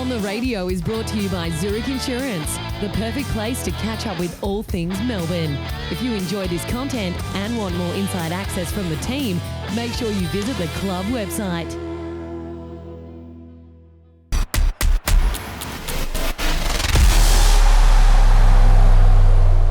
On the Radio is brought to you by Zurich Insurance, the perfect place to catch up with all things Melbourne. If you enjoy this content and want more inside access from the team, make sure you visit the club website.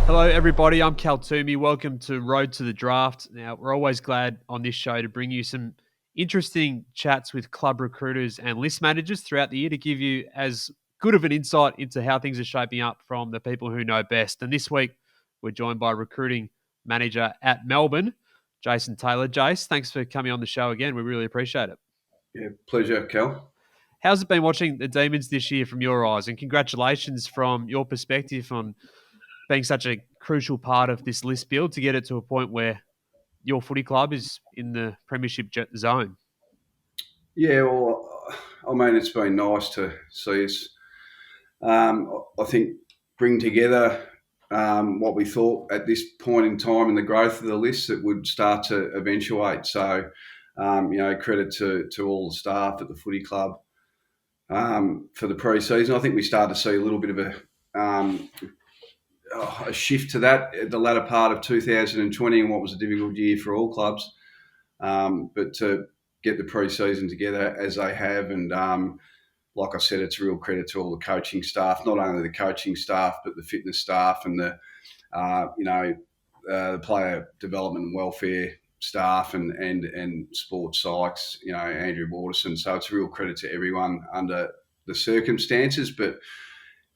Hello everybody, I'm Cal Toomey. Welcome to Road to the Draft. Now, we're always glad on this show to bring you some interesting chats with club recruiters and list managers throughout the year to give you as good of an insight into how things are shaping up from the people who know best. And this week, we're joined by recruiting manager at Melbourne, Jason Taylor. Jace, thanks for coming on the show again. We really appreciate it. Yeah, pleasure, Cal. How's it been watching the Demons this year from your eyes? And congratulations from your perspective on being such a crucial part of this list build to get it to a point where your footy club is in the premiership zone. Yeah, well, I mean, it's been nice to see us, I think, bring together what we thought at this point in time in the growth of the list that would start to eventuate. So, credit to all the staff at the footy club for the pre-season. I think we started to see a little bit of a shift to that at the latter part of 2020 and what was a difficult year for all clubs. But to get the pre-season together as they have, and like I said, it's a real credit to all the coaching staff, not only the coaching staff, but the fitness staff and the player development and welfare staff and sports psychs, Andrew Waterson. So it's a real credit to everyone under the circumstances. But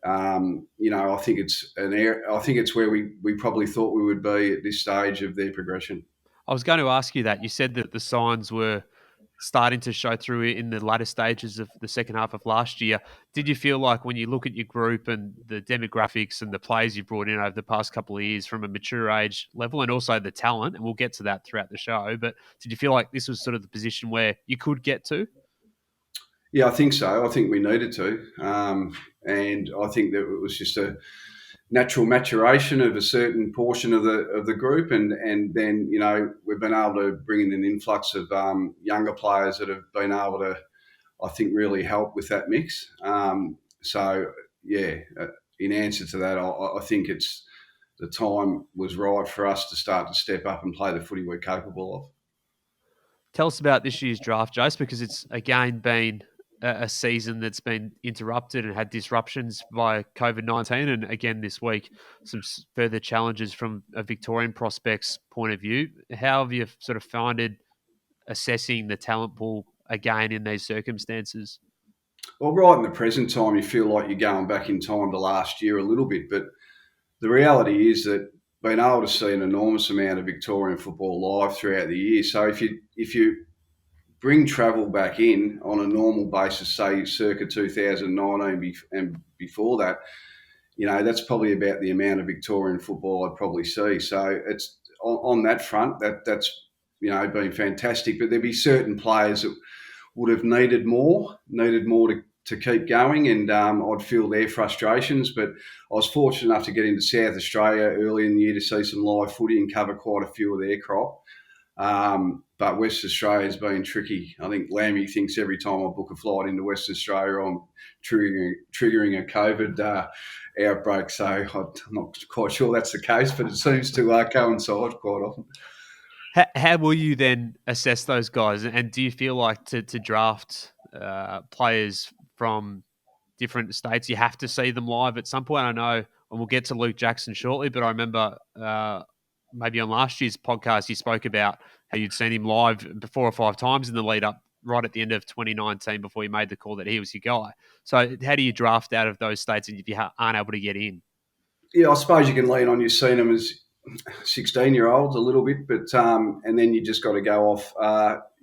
I think it's where we probably thought we would be at this stage of their progression. I was going to ask you that. You said that the signs were starting to show through in the latter stages of the second half of last year. Did you feel like when you look at your group and the demographics and the players you brought in over the past couple of years from a mature age level and also the talent, and we'll get to that throughout the show, but did you feel like this was sort of the position where you could get to? Yeah, I think so. I think we needed to. And I think that it was just a natural maturation of a certain portion of the group, and then we've been able to bring in an influx of younger players that have been able to, I think, really help with that mix. In answer to that, I think it's the time was right for us to start to step up and play the footy we're capable of. Tell us about this year's draft, Jace, because it's again been a season that's been interrupted and had disruptions by COVID-19. And again, this week, some further challenges from a Victorian prospect's point of view. How have you sort of found it assessing the talent pool again in these circumstances? Well, right in the present time, you feel like you're going back in time to last year a little bit. But the reality is that being able to see an enormous amount of Victorian football live throughout the year. So if you bring travel back in on a normal basis, say circa 2019 and before that, that's probably about the amount of Victorian football I'd probably see. So it's on that front, that's been fantastic. But there'd be certain players that would have needed more to keep going, and I'd feel their frustrations. But I was fortunate enough to get into South Australia early in the year to see some live footy and cover quite a few of their crop. But West Australia's been tricky. I think Lammy thinks every time I book a flight into West Australia, I'm triggering a COVID outbreak. So I'm not quite sure that's the case, but it seems to coincide quite often. How will you then assess those guys? And do you feel like to draft players from different states, you have to see them live at some point? I know, and we'll get to Luke Jackson shortly, but I remember maybe on last year's podcast, you spoke about how you'd seen him live 4 or 5 times in the lead up right at the end of 2019 before you made the call that he was your guy. So how do you draft out of those states if you aren't able to get in? Yeah, I suppose you can lean on you've seen them as 16-year-olds a little bit, but and then you just got to go off.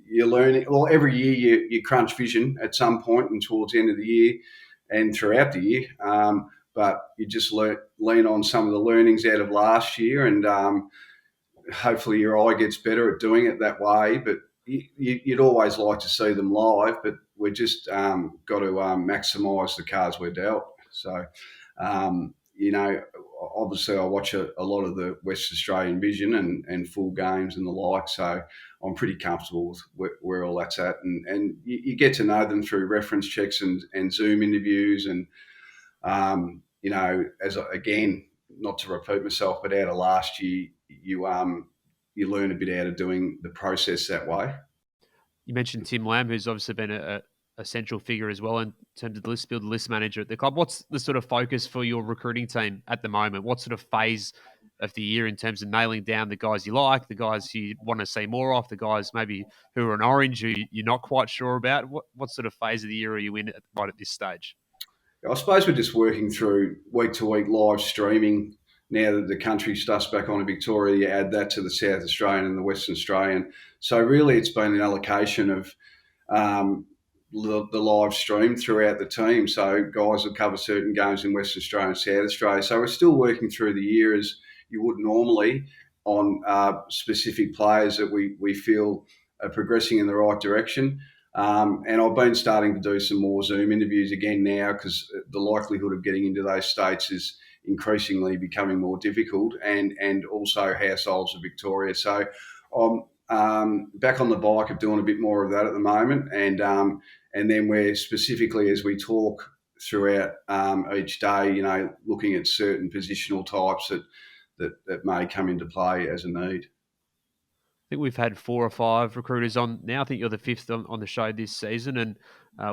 You're learning. Well, every year you crunch vision at some point and towards the end of the year and throughout the year. But you just lean on some of the learnings out of last year, and hopefully your eye gets better at doing it that way. But you'd always like to see them live, but we're just got to maximise the cards we're dealt. So, obviously I watch a lot of the West Australian Vision and full games and the like, so I'm pretty comfortable with where all that's at. And you get to know them through reference checks and Zoom interviews. And, again, not to repeat myself, but out of last year, you learn a bit out of doing the process that way. You mentioned Tim Lamb, who's obviously been a central figure as well in terms of the list manager at the club. What's the sort of focus for your recruiting team at the moment? What sort of phase of the year in terms of nailing down the guys you like, the guys you want to see more of, the guys maybe who are an orange who you're not quite sure about? What sort of phase of the year are you in right at this stage? I suppose we're just working through week-to-week live streaming. Now that the country stuff's back on in Victoria, you add that to the South Australian and the Western Australian. So really it's been an allocation of the live stream throughout the team. So guys will cover certain games in Western Australia and South Australia. So we're still working through the year as you would normally on specific players that we feel are progressing in the right direction. And I've been starting to do some more Zoom interviews again now because the likelihood of getting into those states is increasingly becoming more difficult, and also households of Victoria. So I'm back on the bike of doing a bit more of that at the moment, and then we're specifically as we talk throughout each day, looking at certain positional types that may come into play as a need. I think we've had 4 or 5 recruiters on now. I think you're the 5th on the show this season, and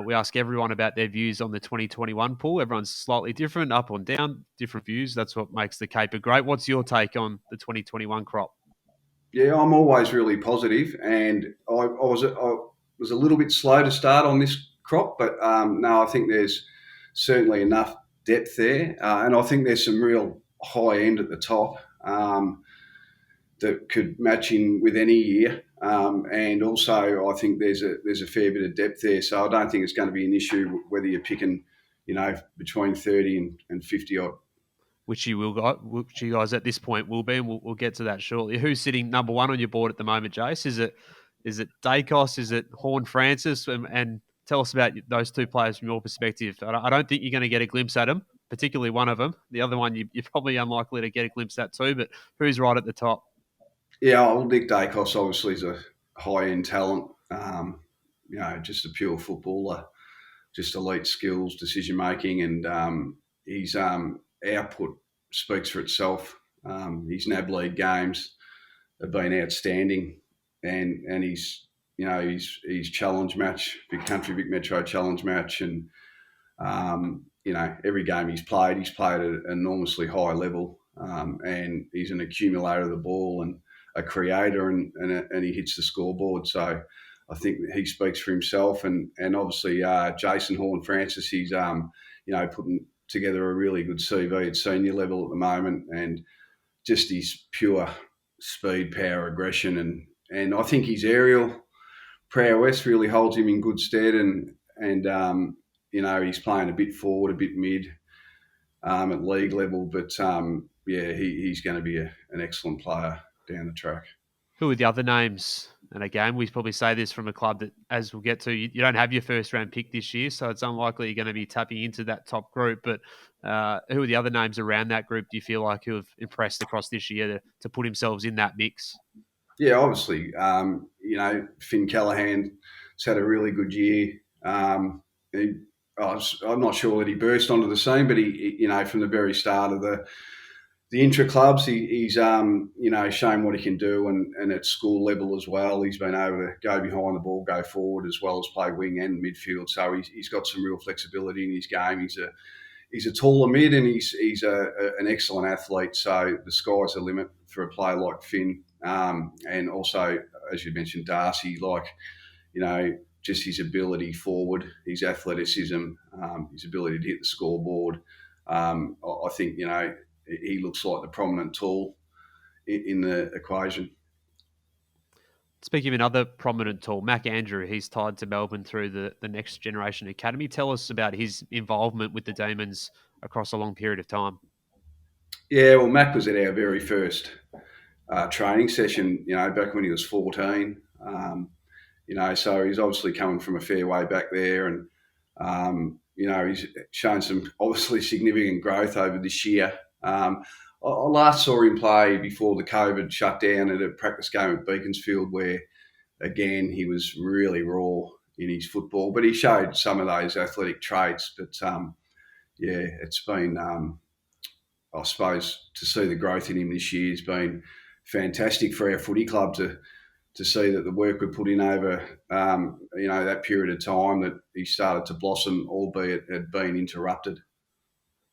we ask everyone about their views on the 2021 pool. Everyone's slightly different, up or down, different views. That's what makes the Caper great. What's your take on the 2021 crop? Yeah, I'm always really positive, and I was a little bit slow to start on this crop, but no, I think there's certainly enough depth there, and I think there's some real high end at the top. That could match in with any year, and also I think there's a fair bit of depth there. So I don't think it's going to be an issue whether you're picking, between 30 and 50 odd. Which you guys at this point will be, and we'll get to that shortly. Who's sitting number 1 on your board at the moment, Jace? Is it Dacos? Is it Horne-Francis? And tell us about those 2 players from your perspective. I don't think you're going to get a glimpse at them, particularly one of them. The other one you're probably unlikely to get a glimpse at too. But who's right at the top? Yeah, well, Nick Dacos obviously is a high-end talent, just a pure footballer, just elite skills, decision-making, and his output speaks for itself. His NAB League games have been outstanding, and his challenge match, Vic Country Vic Metro challenge match, and every game he's played at an enormously high level, and he's an accumulator of the ball and a creator, and he hits the scoreboard. So I think he speaks for himself, and obviously Jason Horne-Francis, he's putting together a really good CV at senior level at the moment, and just his pure speed, power, aggression, and I think his aerial prowess really holds him in good stead, and he's playing a bit forward, a bit mid at league level, but he's going to be an excellent player down the track. Who are the other names? And again, we probably say this from a club that, as we'll get to, you don't have your first round pick this year, so it's unlikely you're going to be tapping into that top group. But who are the other names around that group do you feel like who have impressed across this year to put themselves in that mix? Yeah, obviously, Finn Callahan has had a really good year. I'm not sure that he burst onto the scene, but he from the very start of the intra-clubs, he's shown what he can do, and at school level as well, he's been able to go behind the ball, go forward, as well as play wing and midfield. So he's got some real flexibility in his game. He's a taller mid, and he's an excellent athlete. So the sky's the limit for a player like Finn, and also, as you mentioned, Darcy, just his ability forward, his athleticism, his ability to hit the scoreboard. I think he looks like the prominent tool in the equation. Speaking of another prominent tool, Mac Andrew, he's tied to Melbourne through the Next Generation Academy. Tell us about his involvement with the Demons across a long period of time. Yeah, well, Mac was at our very first training session, back when he was 14. So he's obviously coming from a fair way back there, and he's shown some obviously significant growth over this year. I last saw him play before the COVID shutdown at a practice game at Beaconsfield, where again he was really raw in his football, but he showed some of those athletic traits. But yeah, it's been I suppose to see the growth in him this year has been fantastic for our footy club to see that the work we put in over that period of time, that he started to blossom, albeit it had been interrupted.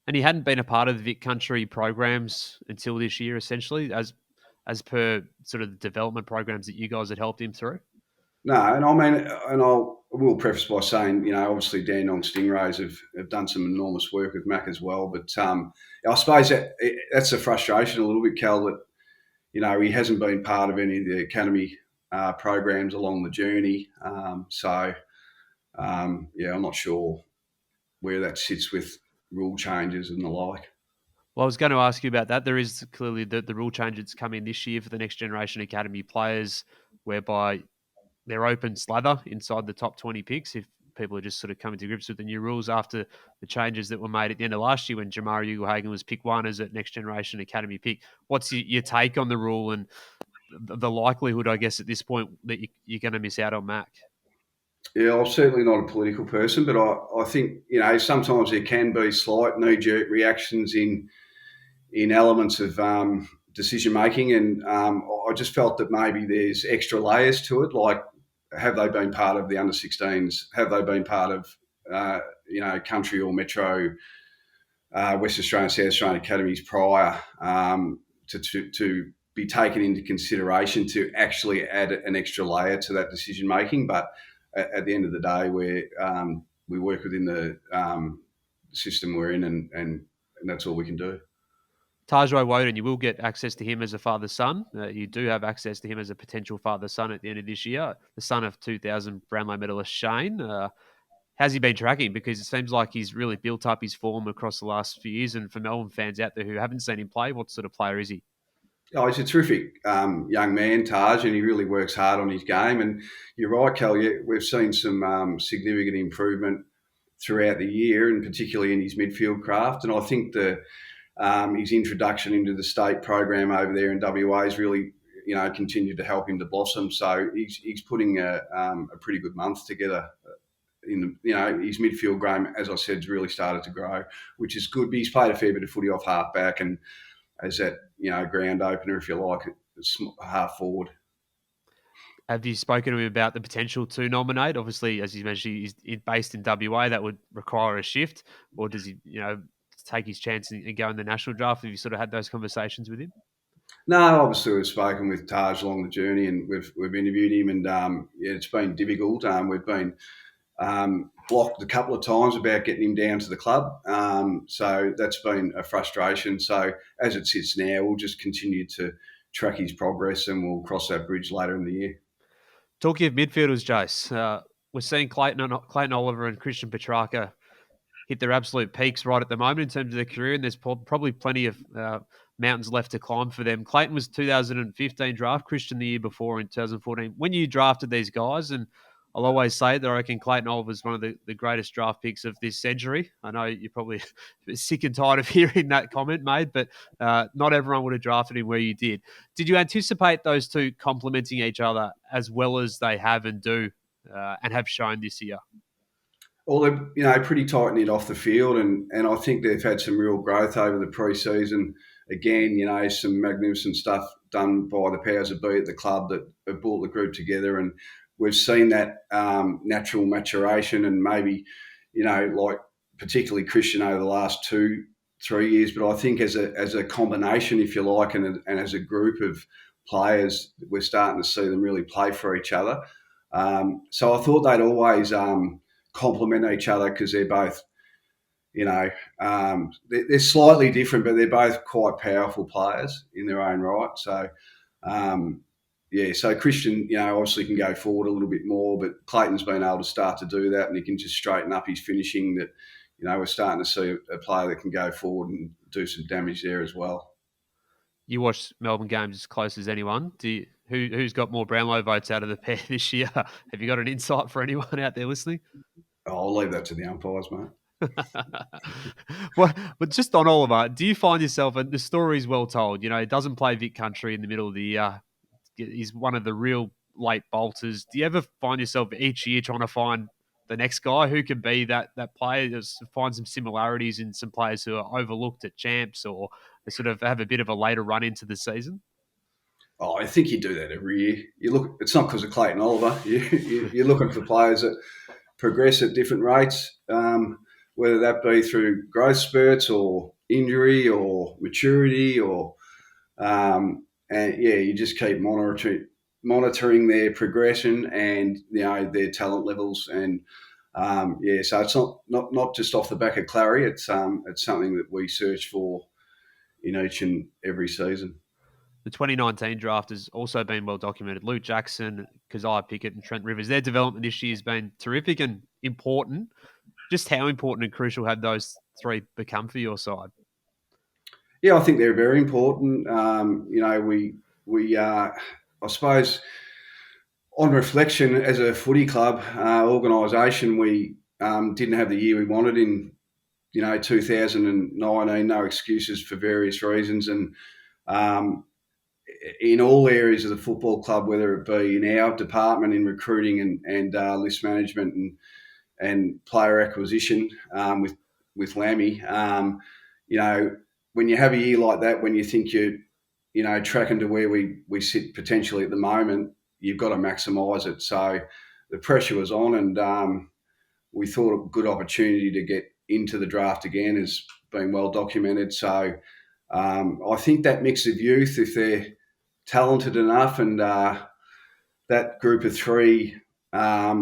And he hadn't been a part of the Vic Country programs until this year, essentially, as per sort of the development programs that you guys had helped him through. No, and I mean, and I will preface by saying, obviously Dandenong Stingrays have done some enormous work with Mac as well. But I suppose that's a frustration a little bit, Cal, that, he hasn't been part of any of the academy programs along the journey. I'm not sure where that sits with rule changes and the like. Well, I was going to ask you about that. There is clearly the rule change that's come in this year for the next generation academy players, whereby they're open slather inside the top 20 picks if people are just sort of coming to grips with the new rules after the changes that were made at the end of last year when Jamari Ugelhagen was pick one as a next generation academy pick. What's your take on the rule and the likelihood, I guess, at this point that you're going to miss out on Mac? Yeah, I'm certainly not a political person, but I think, sometimes there can be slight knee-jerk reactions in elements of decision making, and I just felt that maybe there's extra layers to it. Like, have they been part of the under 16s? Have they been part of country or metro West Australian, South Australian academies prior to be taken into consideration to actually add an extra layer to that decision making? But at the end of the day, we work within the system we're in, and that's all we can do. Tajai Woden, you will get access to him as a father-son. You do have access to him as a potential father-son at the end of this year, the son of 2000 Brownlow medalist Shane. How's he been tracking? Because it seems like he's really built up his form across the last few years. And for Melbourne fans out there who haven't seen him play, what sort of player is he? Oh, he's a terrific young man, Taj, and he really works hard on his game. And you're right, Cal, we've seen some significant improvement throughout the year, and particularly in his midfield craft. And I think his introduction into the state program over there in WA has really, continued to help him to blossom. So he's putting a pretty good month together. His midfield game, as I said, has really started to grow, which is good. But he's played a fair bit of footy off half back and as that, ground opener, if you like, half forward. Have you spoken to him about the potential to nominate? Obviously, as you mentioned, he's based in WA. That would require a shift, or does he, take his chance and go in the national draft? Have you sort of had those conversations with him? No, obviously we've spoken with Taj along the journey, and we've interviewed him, and it's been difficult. We've been blocked a couple of times about getting him down to the club, so that's been a frustration. So as it sits now, we'll just continue to track his progress, and we'll cross that bridge later in the year. Talking of midfielders, Jace, we're seeing Clayton Oliver and Christian Petracca hit their absolute peaks right at the moment in terms of their career, and there's probably plenty of mountains left to climb for them. Clayton was 2015 draft, Christian the year before in 2014. When you drafted these guys, and I'll always say that I reckon Clayton Oliver is one of the greatest draft picks of this century. I know you're probably sick and tired of hearing that comment made, but not everyone would have drafted him where you did. Did you anticipate those two complementing each other as well as they have and do and have shown this year? Well, they're pretty tight-knit off the field, and I think they've had some real growth over the pre-season. Again, some magnificent stuff done by the powers that be at the club that have brought the group together, and we've seen that natural maturation and maybe, like particularly Christian over the last 2-3 years. But I think as a combination, if you like, and as a group of players, we're starting to see them really play for each other. So I thought they'd always complement each other because they're both, they're slightly different, but they're both quite powerful players in their own right. So, so Christian, obviously can go forward a little bit more, but Clayton's been able to start to do that, and he can just straighten up his finishing. That, we're starting to see a player that can go forward and do some damage there as well. You watch Melbourne games as close as anyone. Who's got more Brownlow votes out of the pair this year? Have you got an insight for anyone out there listening? I'll leave that to the umpires, mate. Well, but just on Oliver, do you find yourself, and the story is well told, he doesn't play Vic Country in the middle of the year. He's one of the real late bolters. Do you ever find yourself each year trying to find the next guy who can be that player? Just find some similarities in some players who are overlooked at champs, or they sort of have a bit of a later run into the season? Oh, I think you do that every year. You look. It's not because of Clayton Oliver. You're looking for players that progress at different rates, whether that be through growth spurts or injury or maturity and you just keep monitoring their progression and their talent levels and so it's not just off the back of Clary. It's something that we search for in each and every season. The 2019 draft has also been well documented. Luke Jackson, Keziah Pickett, and Trent Rivers. Their development this year has been terrific and important. Just how important and crucial have those three become for your side? Yeah, I think they're very important. I suppose, on reflection, as a footy club organisation, we didn't have the year we wanted in 2019. No excuses for various reasons, and in all areas of the football club, whether it be in our department in recruiting and list management and player acquisition with Lammy, when you have a year like that, when you think you're tracking to where we sit potentially at the moment, you've got to maximise it. So the pressure was on, and we thought a good opportunity to get into the draft again has been well documented. So I think that mix of youth, if they're talented enough, and that group of three, I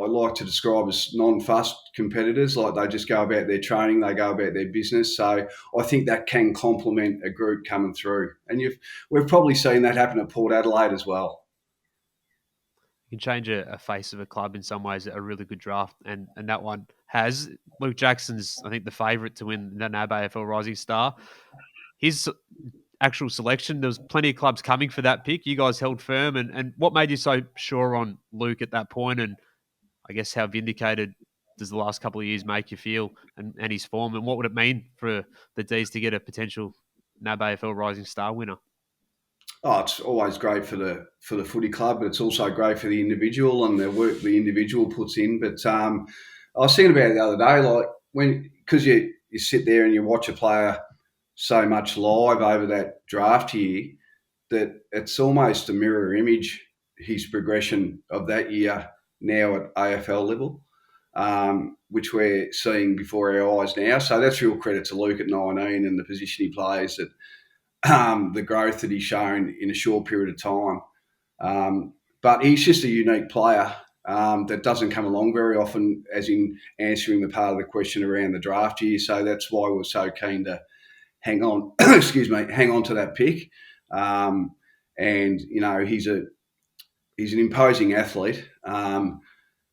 like to describe as non-fussed competitors. Like, they just go about their training, they go about their business. So I think that can complement a group coming through. And we've probably seen that happen at Port Adelaide as well. You can change a face of a club in some ways. A really good draft, and that one has. Luke Jackson's, I think, the favourite to win the NAB AFL Rising Star. His actual selection, there was plenty of clubs coming for that pick. You guys held firm, and what made you so sure on Luke at that point? And I guess how vindicated does the last couple of years make you feel, and his form, and what would it mean for the D's to get a potential NAB AFL Rising Star winner? Oh, it's always great for the footy club, but it's also great for the individual and the work the individual puts in. But I was thinking about it the other day, like because you sit there and you watch a player so much live over that draft year, that it's almost a mirror image, his progression of that year now at AFL level, which we're seeing before our eyes now. So that's real credit to Luke at 19 and the position he plays, that the growth that he's shown in a short period of time. But he's just a unique player that doesn't come along very often, as in answering the part of the question around the draft year. So that's why we're so keen to hang on, hang on to that pick. And he's an imposing athlete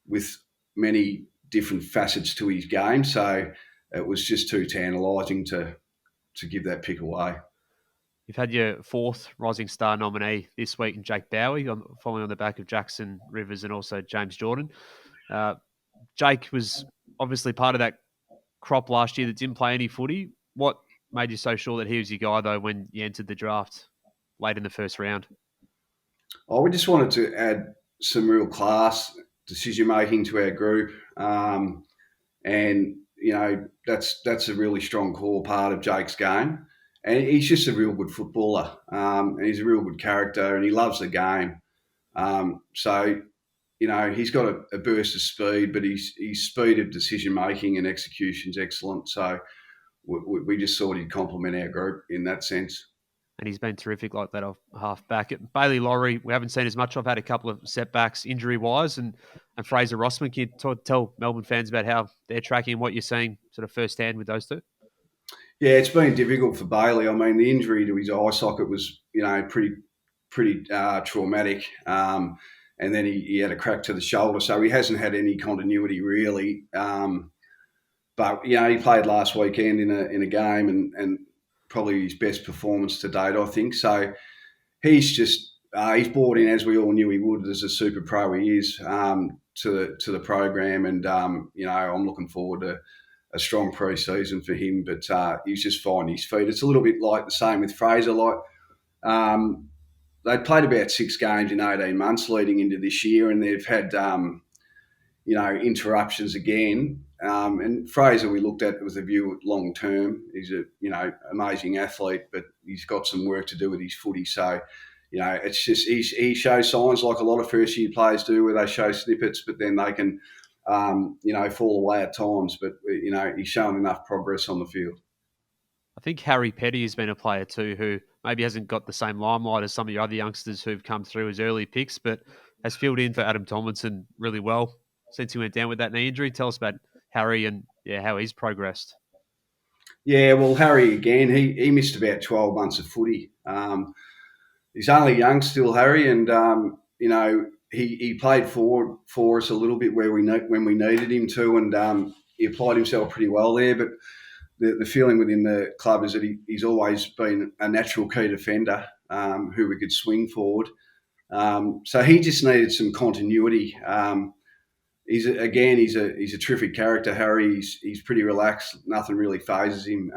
with many different facets to his game. So it was just too tantalising to give that pick away. You've had your fourth Rising Star nominee this week in Jake Bowie, following on the back of Jackson Rivers and also James Jordan. Jake was obviously part of that crop last year that didn't play any footy. What made you so sure that he was your guy, though, when you entered the draft late in the first round? Oh, we just wanted to add some real class decision-making to our group. And, that's a really strong core part of Jake's game. And he's just a real good footballer. And he's a real good character, and he loves the game. So, he's got a burst of speed, but his speed of decision-making and execution is excellent. So we just thought he'd complement our group in that sense. And he's been terrific like that off half back. Bailey Laurie, we haven't seen as much. I've had a couple of setbacks injury-wise. And Fraser Rossman, can you tell Melbourne fans about how they're tracking and what you're seeing sort of firsthand with those two? Yeah, it's been difficult for Bailey. I mean, the injury to his eye socket was, pretty traumatic. And then he had a crack to the shoulder, so he hasn't had any continuity really. But he played last weekend in a game and probably his best performance to date, I think. So he's just he's bought in, as we all knew he would, as a super pro he is, to the program, and I'm looking forward to a strong pre-season for him, but he's just finding his feet. It's a little bit like the same with Fraser. They played about 6 games in 18 months leading into this year, and they've had interruptions again. And Fraser, we looked at with a view long term. He's a amazing athlete, but he's got some work to do with his footy. So, it's just he shows signs like a lot of first year players do, where they show snippets, but then they can fall away at times. But he's shown enough progress on the field. I think Harry Petty has been a player too who maybe hasn't got the same limelight as some of the other youngsters who've come through as early picks, but has filled in for Adam Tomlinson really well since he went down with that knee injury. Tell us about Harry and how he's progressed. Yeah, well, Harry, again, he missed about 12 months of footy. He's only young still, Harry, and, he played forward for us a little bit when we needed him to, and he applied himself pretty well there, but the feeling within the club is that he's always been a natural key defender who we could swing forward. So he just needed some continuity. He's a terrific character, Harry. He's pretty relaxed. Nothing really phases him.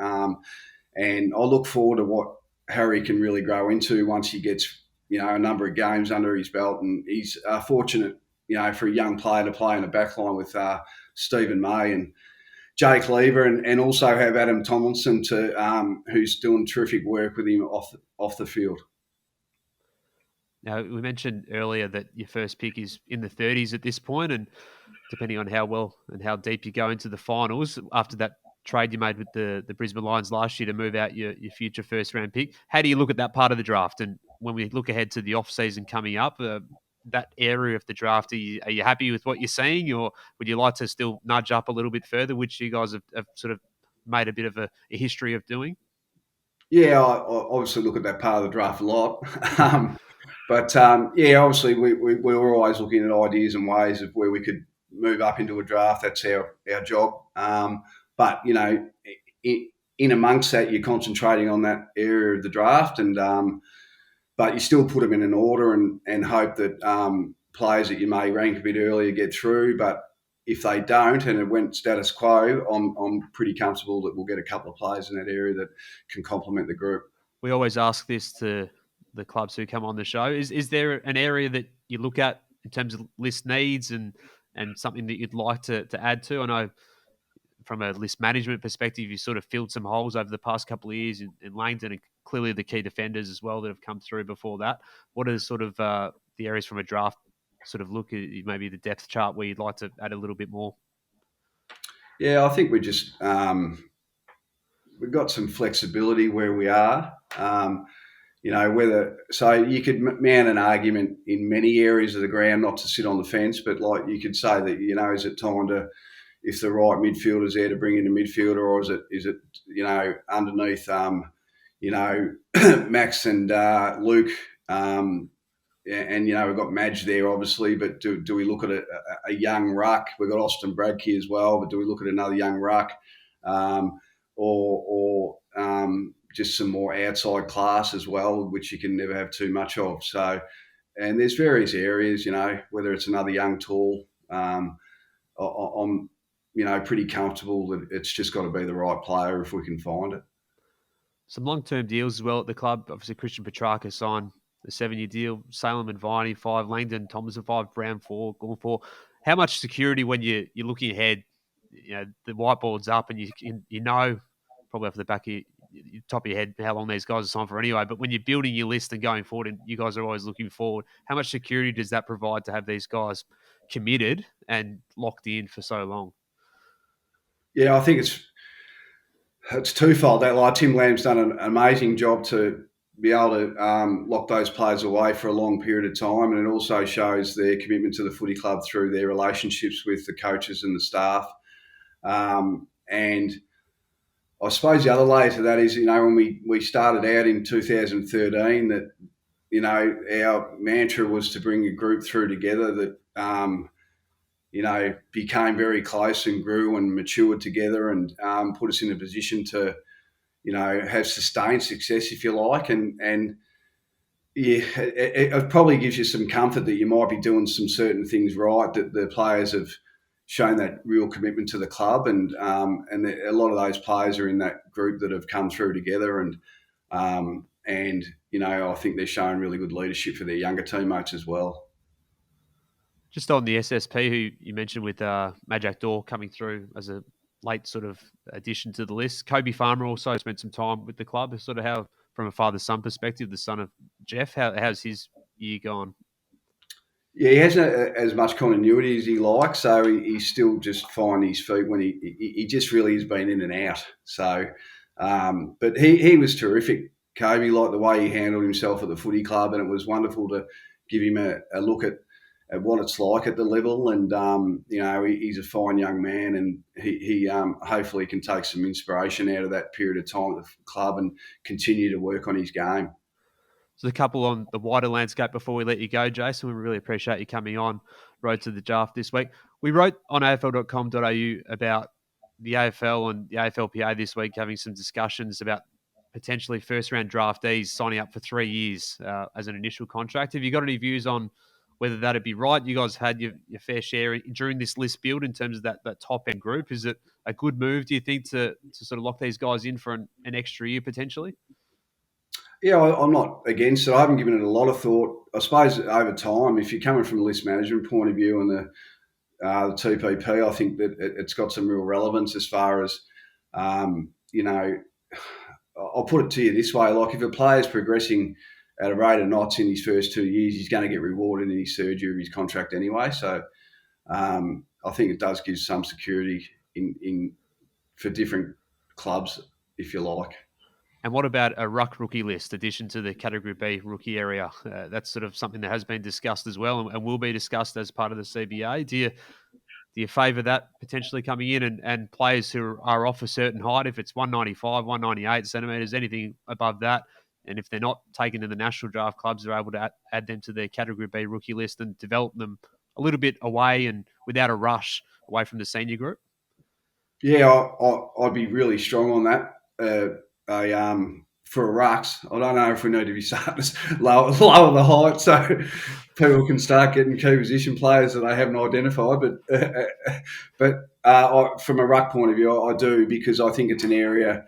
And I look forward to what Harry can really grow into once he gets a number of games under his belt. And he's fortunate, for a young player to play in the back line with Stephen May and Jake Lever, and also have Adam Tomlinson who's doing terrific work with him off the field. Now, we mentioned earlier that your first pick is in the 30s at this point, and depending on how well and how deep you go into the finals, after that trade you made with the Brisbane Lions last year to move out your future first-round pick, how do you look at that part of the draft? And when we look ahead to the off-season coming up, that area of the draft, are you happy with what you're seeing, or would you like to still nudge up a little bit further, which you guys have sort of made a bit of a history of doing? Yeah, I obviously look at that part of the draft a lot. But obviously we're always looking at ideas and ways of where we could move up into a draft. That's our job. But, in amongst that, you're concentrating on that area of the draft, and but you still put them in an order and hope that players that you may rank a bit earlier get through. But if they don't and it went status quo, I'm pretty comfortable that we'll get a couple of players in that area that can complement the group. We always ask this to the clubs who come on the show. Is there an area that you look at in terms of list needs and something that you'd like to add to? I know from a list management perspective, you sort of filled some holes over the past couple of years in Langdon, and clearly the key defenders as well that have come through before that. What are sort of the areas from a draft sort of look at, maybe the depth chart, where you'd like to add a little bit more? Yeah, I think we just we've got some flexibility where we are. So you could mount an argument in many areas of the ground not to sit on the fence, but like you could say that, is it time to, if the right midfielder's there, to bring in a midfielder, or is it underneath Max and Luke, and we've got Madge there obviously, but do we look at a young ruck? We've got Austin Bradkey as well, but do we look at another young ruck, or just some more outside class as well, which you can never have too much of. So, and there's various areas, whether it's another young tall, I'm pretty comfortable that it's just got to be the right player if we can find it. Some long-term deals as well at the club. Obviously, Christian Petracca signed a 7-year deal. Salem and Viney 5, Langdon, Thomason 5, Brown 4, Gorn 4. How much security when you're looking ahead? The whiteboard's up, and you know probably off the back of your top of your head how long these guys are signed for anyway. But when you're building your list and going forward, and you guys are always looking forward, how much security does that provide to have these guys committed and locked in for so long? Yeah, I think it's twofold. That Tim Lamb's done an amazing job to be able to lock those players away for a long period of time, and it also shows their commitment to the footy club through their relationships with the coaches and the staff. And I suppose the other layer to that is, when we started out in 2013, that, our mantra was to bring a group through together that, became very close and grew and matured together, and put us in a position to, have sustained success, if you like. And it probably gives you some comfort that you might be doing some certain things right, that the players have shown that real commitment to the club, and a lot of those players are in that group that have come through together, and I think they're showing really good leadership for their younger teammates as well. Just on the SSP, who you mentioned with Majak Dor coming through as a late sort of addition to the list. Kobe Farmer also spent some time with the club. Sort of how, from a father-son perspective, the son of Jeff, how's his year gone? Yeah, he hasn't as much continuity as he likes, so he's still just finding his feet when he just really has been in and out. So, but he was terrific, Kobe, like the way he handled himself at the footy club, and it was wonderful to give him a look at what it's like at the level. And he's a fine young man, and he hopefully can take some inspiration out of that period of time at the club and continue to work on his game. So a couple on the wider landscape before we let you go, Jason. We really appreciate you coming on Road to the Draft this week. We wrote on afl.com.au about the AFL and the AFLPA this week, having some discussions about potentially first-round draftees signing up for 3 years as an initial contract. Have you got any views on whether that'd be right? You guys had your fair share during this list build in terms of that top-end group. Is it a good move, do you think, to sort of lock these guys in for an extra year potentially? Yeah, I'm not against it. I haven't given it a lot of thought. I suppose over time, if you're coming from a list management point of view and the TPP, I think that it's got some real relevance as far as, I'll put it to you this way. Like if a player's progressing at a rate of knots in his first 2 years, he's going to get rewarded in his third year of his contract anyway. So I think it does give some security in for different clubs, if you like. And what about a ruck rookie list, addition to the Category B rookie area? That's sort of something that has been discussed as well and will be discussed as part of the CBA. Do you favour that potentially coming in and players who are off a certain height, if it's 195, 198 centimetres, anything above that, and if they're not taken to the national draft clubs, they're able to add them to their Category B rookie list and develop them a little bit away and without a rush away from the senior group? Yeah, I'd be really strong on that. For a rucks, I don't know if we need to be starting to lower the height so people can start getting key position players that they haven't identified. But from a ruck point of view, I do, because I think it's an area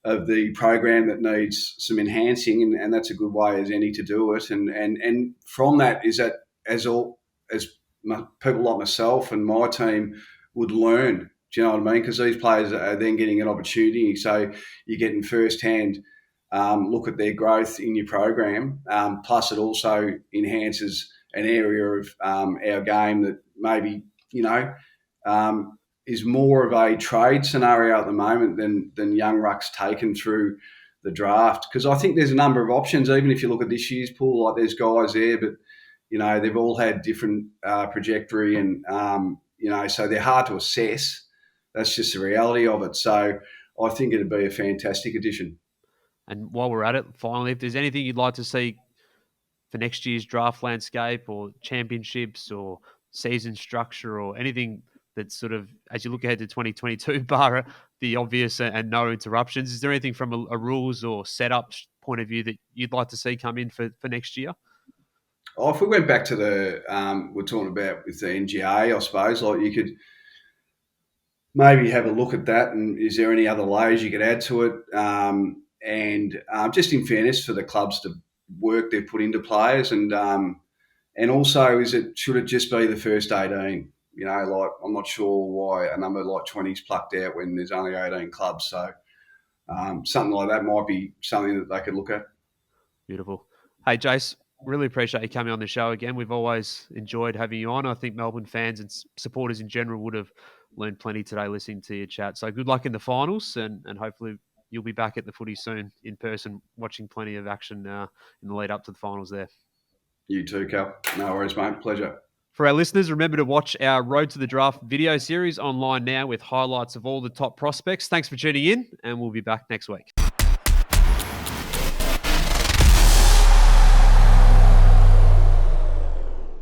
of the program that needs some enhancing, and that's a good way as any to do it. And from that is that as people like myself and my team would learn. Do you know what I mean? Because these players are then getting an opportunity, so you're getting first-hand look at their growth in your program. Plus, it also enhances an area of our game that maybe is more of a trade scenario at the moment than young rucks taken through the draft. Because I think there's a number of options. Even if you look at this year's pool, like there's guys there, but they've all had different trajectory, and so they're hard to assess. That's just the reality of it. So I think it'd be a fantastic addition. And while we're at it, finally, if there's anything you'd like to see for next year's draft landscape or championships or season structure or anything that's sort of, as you look ahead to 2022, bar the obvious and no interruptions, is there anything from a rules or setup point of view that you'd like to see come in for next year? Oh, if we went back to we're talking about with the NGA, I suppose, like you could maybe have a look at that, and is there any other layers you could add to it? And just in fairness for the clubs to work they've put into players, and also should it just be the first 18? Like I'm not sure why a number like 20 is plucked out when there's only 18 clubs. So something like that might be something that they could look at. Beautiful. Hey, Jace, really appreciate you coming on the show again. We've always enjoyed having you on. I think Melbourne fans and supporters in general would have learned plenty today listening to your chat. So good luck in the finals, and hopefully you'll be back at the footy soon in person, watching plenty of action in the lead up to the finals there. You too, Cal. No worries, mate. Pleasure. For our listeners, remember to watch our Road to the Draft video series online now with highlights of all the top prospects. Thanks for tuning in, and we'll be back next week.